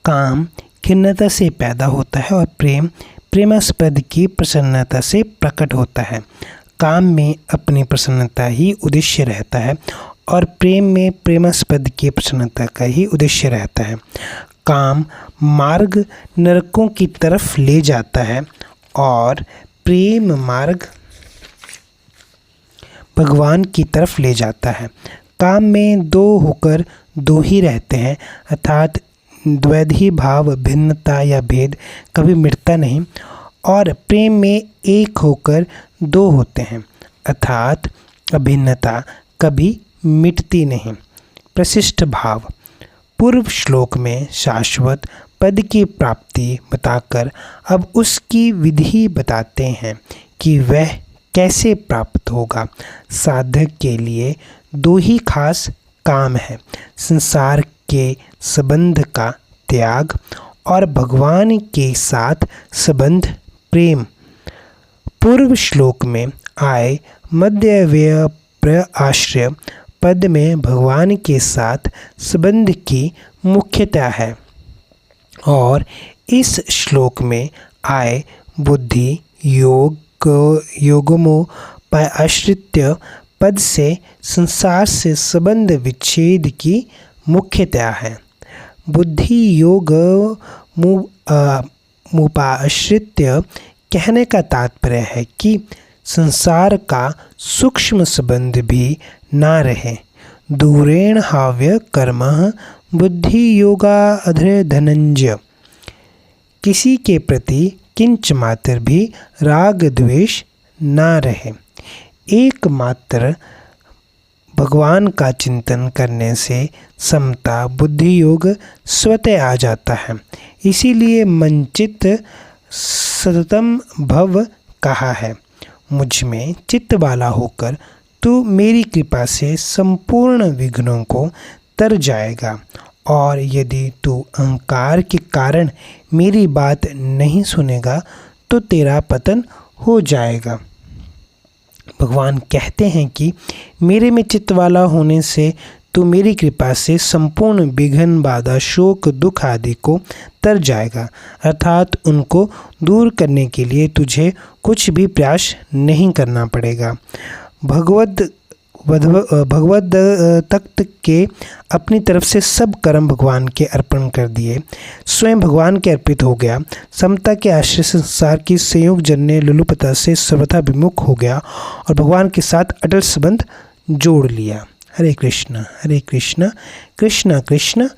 काम खिन्नता से पैदा होता है और प्रेम प्रेमास्पद की प्रसन्नता से प्रकट होता है। काम में अपनी प्रसन्नता ही उद्देश्य रहता है और प्रेम में प्रेमास्पद की प्रसन्नता का ही उद्देश्य रहता है। काम मार्ग नरकों की तरफ ले जाता है और प्रेम मार्ग भगवान की तरफ ले जाता है। काम में दो होकर दो ही रहते हैं, अर्थात द्वैधी भाव, भिन्नता या भेद कभी मिटता नहीं। और प्रेम में एक होकर दो होते हैं, अर्थात अभिन्नता कभी मिटती नहीं। प्रशिष्ट भाव। पूर्व श्लोक में शाश्वत पद की प्राप्ति बताकर अब उसकी विधि बताते हैं कि वह कैसे प्राप्त होगा। साधक के लिए दो ही खास काम है, संसार के संबंध का त्याग और भगवान के साथ संबंध प्रेम। पूर्व श्लोक में आए मध्य व्यय प्रआश्रय पद में भगवान के साथ संबंध की मुख्यता है और इस श्लोक में आए बुद्धि योगमोपाश्रित्य पद से संसार से संबंध विच्छेद की मुख्यता है। बुद्धि योग मुपाश्रित्य कहने का तात्पर्य है कि संसार का सूक्ष्म संबंध भी ना रहे। दूरेण हाव्य कर्म बुद्धि योगा अधर धनंजय। किसी के प्रति किंच मात्र भी राग द्वेष ना रहे। एकमात्र भगवान का चिंतन करने से समता बुद्धि योग स्वतः आ जाता है। इसीलिए मंचित सततम भव कहा है। मुझ में चित्त वाला होकर तू मेरी कृपा से संपूर्ण विघ्नों को तर जाएगा और यदि तू अहंकार के कारण मेरी बात नहीं सुनेगा तो तेरा पतन हो जाएगा। भगवान कहते हैं कि मेरे में चित्त वाला होने से तू मेरी कृपा से संपूर्ण विघ्न बाधा शोक दुख आदि को तर जाएगा, अर्थात उनको दूर करने के लिए तुझे कुछ भी प्रयास नहीं करना पड़ेगा। भगवद तख्त के अपनी तरफ से सब कर्म भगवान के अर्पण कर दिए, स्वयं भगवान के अर्पित हो गया। समता के आश्रय संसार की संयोग जन्य लुलुपता से सर्वथा विमुख हो गया और भगवान के साथ अटल संबंध जोड़ लिया। हरे कृष्णा कृष्णा कृष्णा